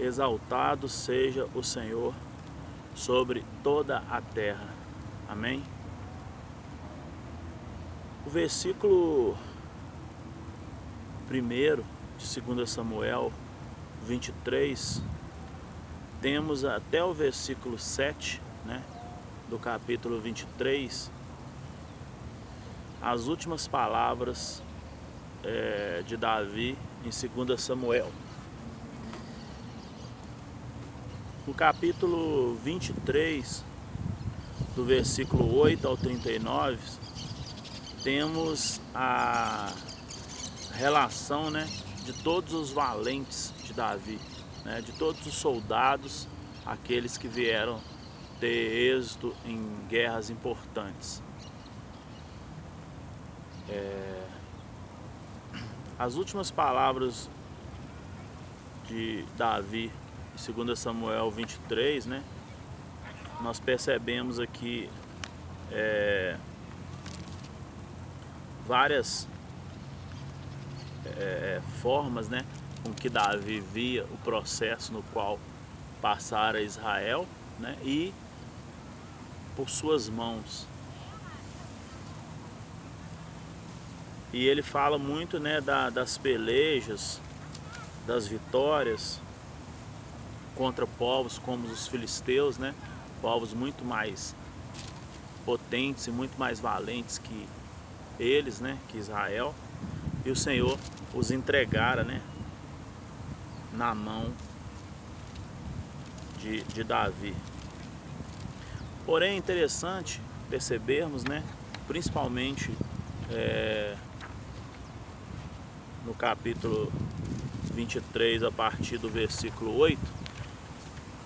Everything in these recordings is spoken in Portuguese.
exaltado seja o Senhor sobre toda a terra. Amém? O versículo 1 de 2 Samuel 23, temos até o versículo 7, né, do capítulo 23, as últimas palavras de Davi em 2 Samuel. No capítulo 23, do versículo 8 ao 39, temos a relação, né, de todos os valentes de Davi, né, de todos os soldados, aqueles que vieram ter êxito em guerras importantes. As últimas palavras de Davi em 2 Samuel 23, né, nós percebemos aqui várias formas, né, com que Davi via o processo no qual passara Israel, né, e por suas mãos. E ele fala muito, né, das pelejas, das vitórias contra povos como os filisteus, né, povos muito mais potentes e muito mais valentes que eles, né, que Israel, e o Senhor os entregara, né, na mão de Davi. Porém é interessante percebermos, né, principalmente no capítulo 23, a partir do versículo 8,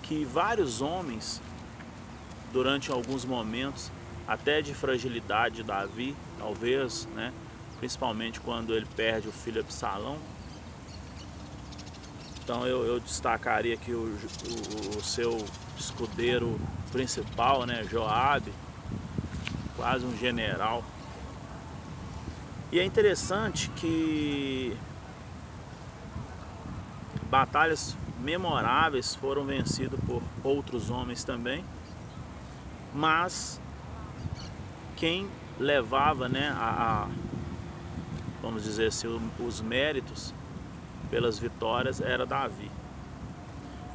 que vários homens, durante alguns momentos até de fragilidade de Davi, talvez, né, principalmente quando ele perde o filho Absalão. Então eu destacaria aqui o seu escudeiro principal, né, Joabe, quase um general. E é interessante que batalhas memoráveis foram vencidas por outros homens também, mas quem levava, né, vamos dizer assim, os méritos pelas vitórias era Davi.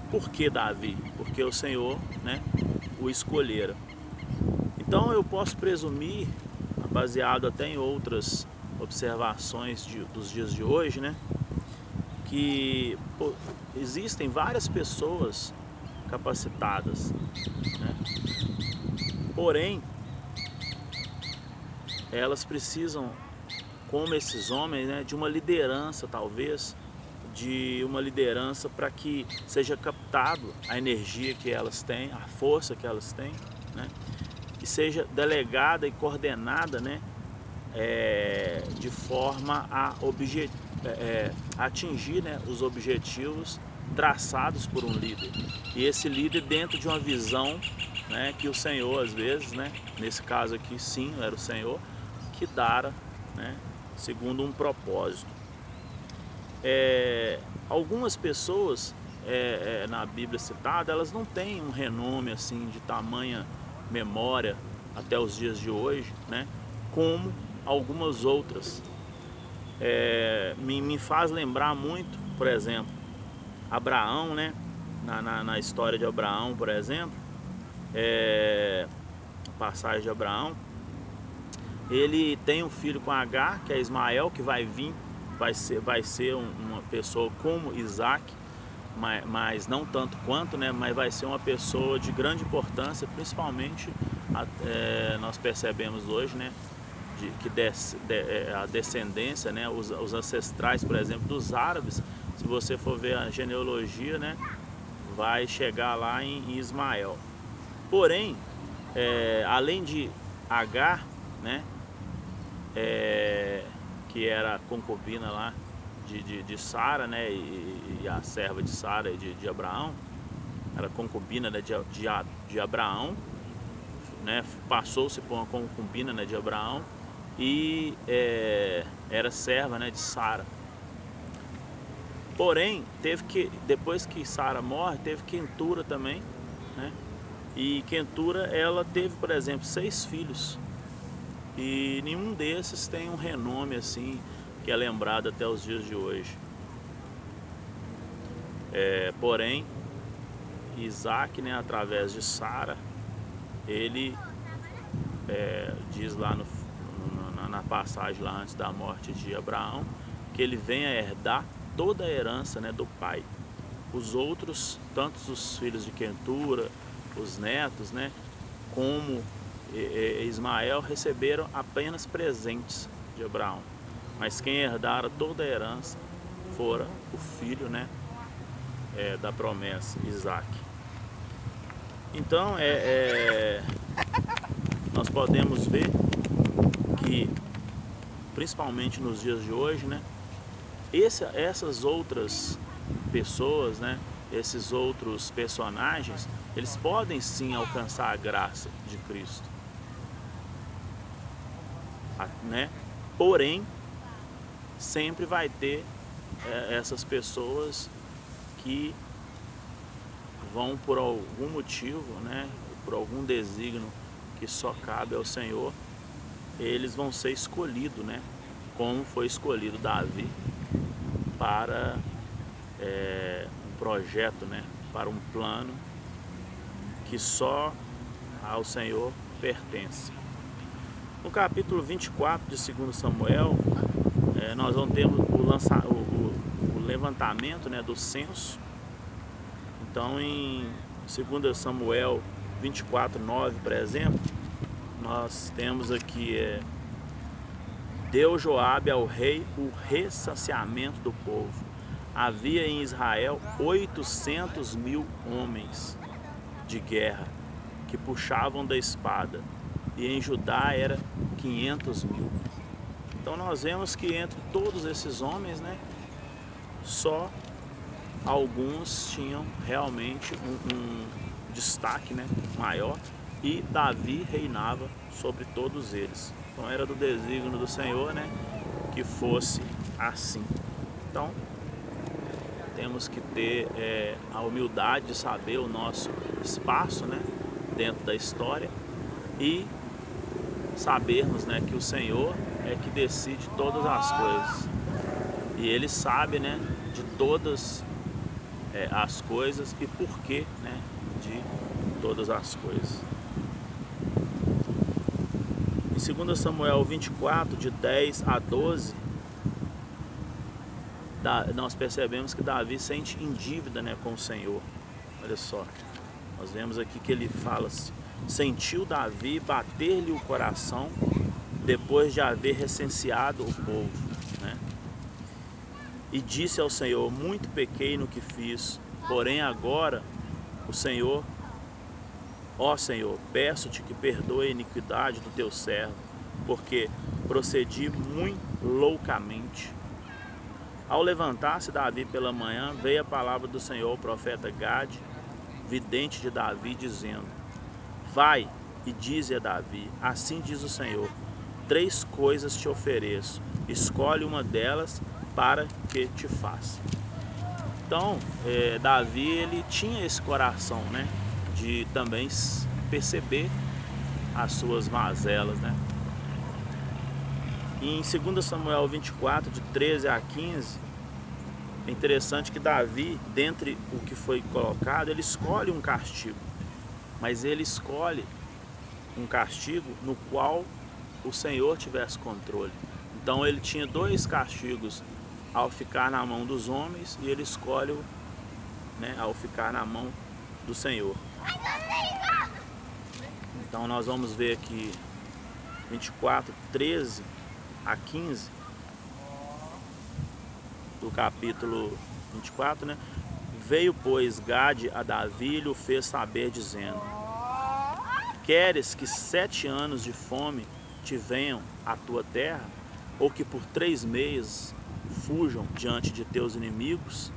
Por que Davi? Porque o Senhor, né, o escolhera. Então eu posso presumir, baseado até em outras observações dos dias de hoje, né, que existem várias pessoas capacitadas, né, porém elas precisam, como esses homens, né, de uma liderança, talvez, de uma liderança para que seja captado a energia que elas têm, a força que elas têm, né, e seja delegada e coordenada, né, de forma a atingir, né, os objetivos traçados por um líder. E esse líder dentro de uma visão, né, que o Senhor, às vezes, né, nesse caso aqui sim, era o Senhor que dara, né, segundo um propósito. Algumas pessoas na Bíblia citada, elas não têm um renome assim de tamanha memória até os dias de hoje, né, como algumas outras. Me faz lembrar muito, por exemplo, Abraão, né, na história de Abraão, por exemplo, a passagem de Abraão, ele tem um filho com Agar, que é Ismael, que vai vir, vai ser uma pessoa como Isaac, mas não tanto quanto, né, mas vai ser uma pessoa de grande importância, principalmente nós percebemos hoje, né, que a descendência, né, os ancestrais, por exemplo, dos árabes, se você for ver a genealogia, né, vai chegar lá em Ismael. Porém, além de Agar, né, que era a concubina lá de Sara, né, e a serva de Sara e de Abraão, era concubina, né, de Abraão, né, passou-se por uma concubina, né, de Abraão, e era serva, né, de Sara. Porém, depois que Sara morre, teve Quentura também, né? E Quentura, ela teve, por exemplo, 6 filhos. E nenhum desses tem um renome assim, que é lembrado até os dias de hoje. Porém, Isaac, né, através de Sara, ele diz lá na passagem lá antes da morte de Abraão, que ele vem a herdar toda a herança, né, do pai. Os outros, tanto os filhos de Quentura, os netos, né, como Ismael, receberam apenas presentes de Abraão. Mas quem herdara toda a herança fora o filho, né, da promessa, Isaac. Então, nós podemos ver que, principalmente nos dias de hoje, né, essas outras pessoas, né, esses outros personagens, eles podem sim alcançar a graça de Cristo, né? Porém, sempre vai ter essas pessoas que vão, por algum motivo, né, por algum desígnio que só cabe ao Senhor, eles vão ser escolhidos, né, como foi escolhido Davi para um projeto, né, para um plano que só ao Senhor pertence. No capítulo 24 de 2 Samuel, nós vamos ter o levantamento, né, do censo. Então, em 2 Samuel 24:9, por exemplo, nós temos aqui: deu Joabe ao rei o ressaciamento do povo. Havia em Israel 800.000 homens de guerra que puxavam da espada, e em Judá era 500.000. Então nós vemos que entre todos esses homens, né, só alguns tinham realmente um destaque, né, maior, e Davi reinava sobre todos eles. Então era do desígnio do Senhor, né, que fosse assim. Então temos que ter a humildade de saber o nosso espaço, né, dentro da história, e sabermos, né, que o Senhor é que decide todas as coisas, e Ele sabe, né, de todas as coisas e porquê, né, de todas as coisas. Em 2 Samuel 24, de 10 a 12, nós percebemos que Davi sente em dívida, né, com o Senhor. Olha só, nós vemos aqui que ele fala assim: sentiu Davi bater-lhe o coração depois de haver recenseado o povo, né? E disse ao Senhor: muito pequei no que fiz, porém agora o Senhor, ó Senhor, peço-te que perdoe a iniquidade do teu servo, porque procedi muito loucamente. Ao levantar-se Davi pela manhã, veio a palavra do Senhor ao profeta Gade, vidente de Davi, dizendo: vai e dize a Davi: assim diz o Senhor, 3 coisas te ofereço, escolhe uma delas para que te faça. Então, Davi, ele tinha esse coração, né, de também perceber as suas mazelas, né? E em 2 Samuel 24, de 13 a 15, é interessante que Davi, dentre o que foi colocado, ele escolhe um castigo, mas ele escolhe um castigo no qual o Senhor tivesse controle. Então ele tinha 2 castigos ao ficar na mão dos homens, e ele escolhe, né, ao ficar na mão do Senhor. Então nós vamos ver aqui 24, 13 a 15 do capítulo 24, né? Veio, pois, Gade a Davi e lhe o fez saber, dizendo: queres que 7 anos de fome te venham à tua terra, ou que por 3 meses fujam diante de teus inimigos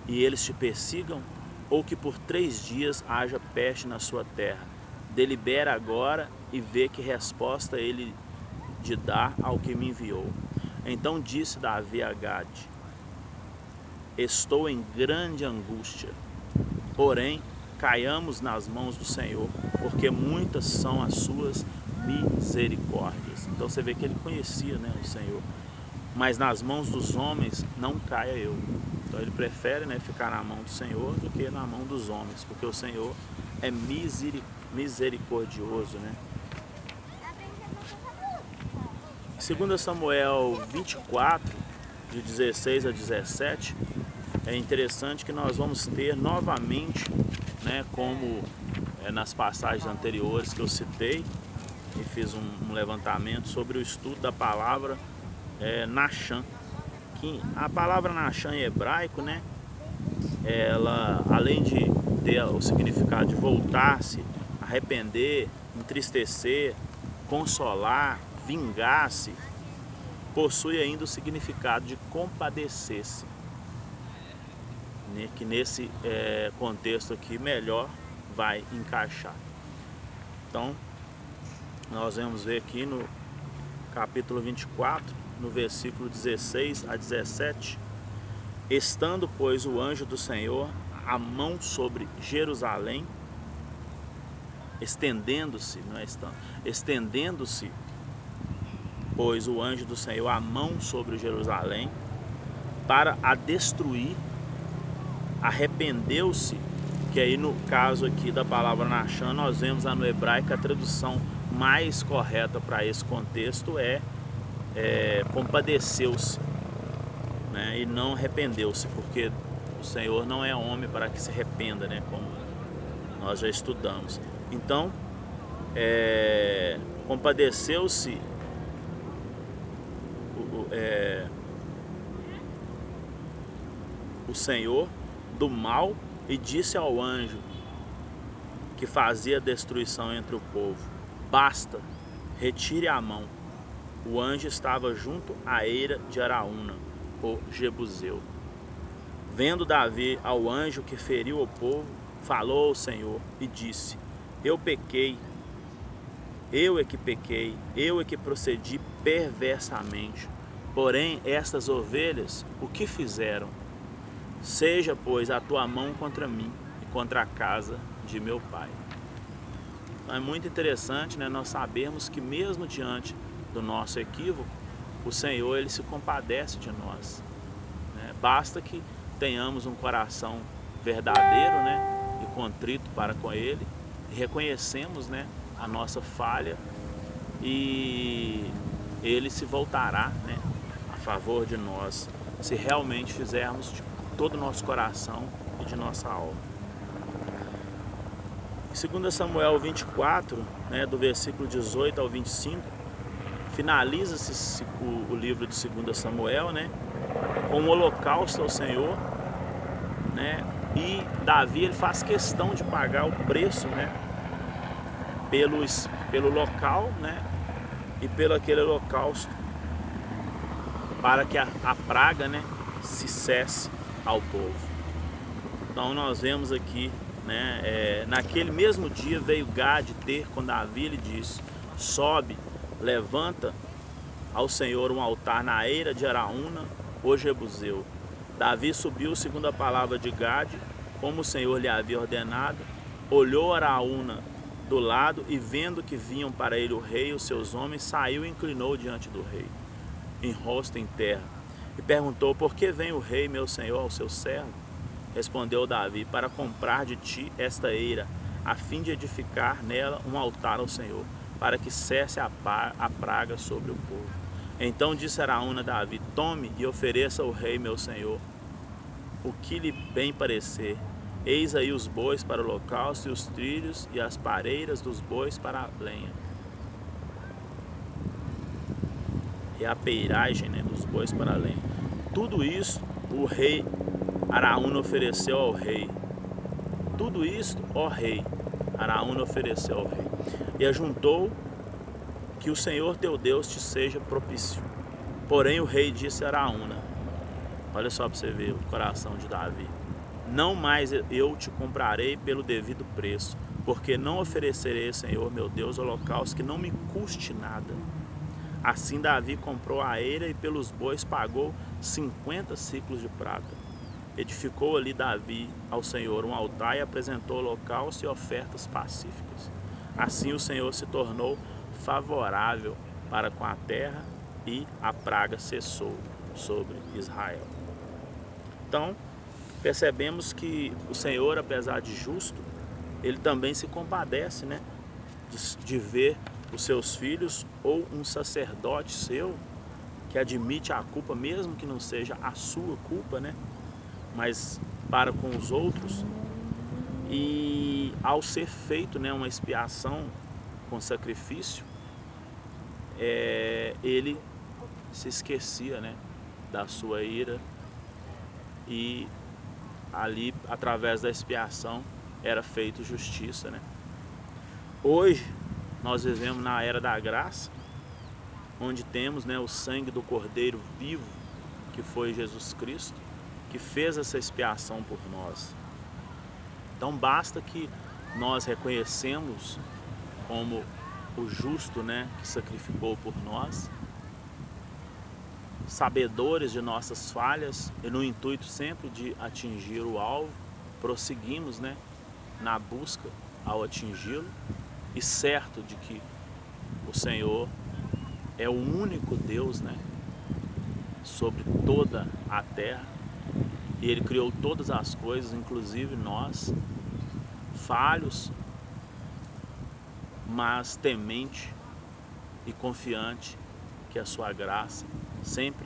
e eles te persigam, ou que por 3 dias haja peste na sua terra? Delibera agora e vê que resposta ele de dar ao que me enviou. Então disse Davi a Gade: estou em grande angústia. Porém, caiamos nas mãos do Senhor, porque muitas são as suas misericórdias. Então você vê que ele conhecia, né, o Senhor. Mas nas mãos dos homens não caia eu. Então ele prefere, né, ficar na mão do Senhor do que na mão dos homens, porque o Senhor é misericordioso, né? 2 Samuel 24, de 16 a 17, é interessante que nós vamos ter novamente, né, como nas passagens anteriores que eu citei, e fiz um levantamento sobre o estudo da palavra Nachan. Que a palavra Nachan em hebraico, né, ela, além de ter o significado de voltar-se, arrepender, entristecer, consolar, vingar-se, possui ainda o significado de compadecer-se, né, que nesse contexto aqui melhor vai encaixar. Então, nós vamos ver aqui no capítulo 24, no versículo 16 a 17: estando, pois, o anjo do Senhor a mão sobre Jerusalém, estendendo-se, não é estando, estendendo-se, pois o anjo do Senhor a mão sobre Jerusalém para a destruir, arrependeu-se, que aí no caso aqui da palavra Nachan, nós vemos lá no hebraico a tradução mais correta para esse contexto compadeceu-se, né, e não arrependeu-se, porque o Senhor não é homem para que se arrependa, né, como nós já estudamos. Então, compadeceu-se o Senhor do mal e disse ao anjo que fazia destruição entre o povo: basta, retire a mão. O anjo estava junto à eira de Araúna, o Jebuseu. Vendo Davi ao anjo que feriu o povo, falou ao Senhor e disse: eu pequei, eu é que pequei, eu é que procedi perversamente. Porém, estas ovelhas, o que fizeram? Seja, pois, a tua mão contra mim e contra a casa de meu pai. Então é muito interessante, né, nós sabermos que mesmo diante do nosso equívoco, o Senhor, ele se compadece de nós, né? Basta que tenhamos um coração verdadeiro, né, e contrito para com Ele, e reconhecemos, né, a nossa falha, e Ele se voltará, né, a favor de nós, se realmente fizermos de todo o nosso coração e de nossa alma. Em 2 Samuel 24, né, do versículo 18 ao 25, finaliza-se o livro de 2 Samuel, né, com um holocausto ao Senhor, né, e Davi, ele faz questão de pagar o preço, né, pelo local, né, e pelo aquele holocausto, para que a praga, né, se cesse ao povo. Então nós vemos aqui, né, naquele mesmo dia veio Gade ter com Davi, ele disse: sobe, levanta ao Senhor um altar na eira de Araúna, o Jebuseu. Davi subiu segundo a palavra de Gade, como o Senhor lhe havia ordenado, olhou Araúna do lado e vendo que vinham para ele o rei e os seus homens, saiu e inclinou diante do rei, em rosto em terra, e perguntou: por que vem o rei meu senhor ao seu servo? Respondeu Davi: para comprar de ti esta eira, a fim de edificar nela um altar ao Senhor, para que cesse a praga sobre o povo. Então disse Araúna a Davi: tome e ofereça ao rei meu senhor o que lhe bem parecer. Eis aí os bois para o holocausto, e os trilhos e as pareiras dos bois para a lenha, e a peiragem, né, dos bois para a lenha. Tudo isso o rei Araúna ofereceu ao rei. Tudo isto, ó rei, Araúna ofereceu ao rei. E ajuntou: que o Senhor teu Deus te seja propício. Porém o rei disse a Araúna, olha só para você ver o coração de Davi: não mais eu te comprarei pelo devido preço, porque não oferecerei, Senhor meu Deus, holocausto que não me custe nada. Assim Davi comprou a eira e pelos bois pagou 50 ciclos de prata. edificou ali Davi ao Senhor um altar e apresentou holocaustos e ofertas pacíficas. Assim o Senhor se tornou favorável para com a terra e a praga cessou sobre Israel. Então, percebemos que o Senhor, apesar de justo, ele também se compadece, né, de ver os seus filhos ou um sacerdote seu que admite a culpa, mesmo que não seja a sua culpa, né, mas para com os outros, e ao ser feito, né, uma expiação com sacrifício, ele se esquecia, né, da sua ira, e ali, através da expiação, era feito justiça, né? Hoje nós vivemos na era da graça, onde temos, né, o sangue do Cordeiro vivo, que foi Jesus Cristo, que fez essa expiação por nós. Então basta que nós reconhecemos como o justo, né, que sacrificou por nós, sabedores de nossas falhas e no intuito sempre de atingir o alvo, prosseguimos, né, na busca ao atingi-lo, e certo de que o Senhor é o único Deus, né, sobre toda a terra, e Ele criou todas as coisas, inclusive nós, falhos, mas temente e confiante que a sua graça sempre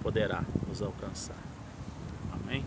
poderá nos alcançar. Amém?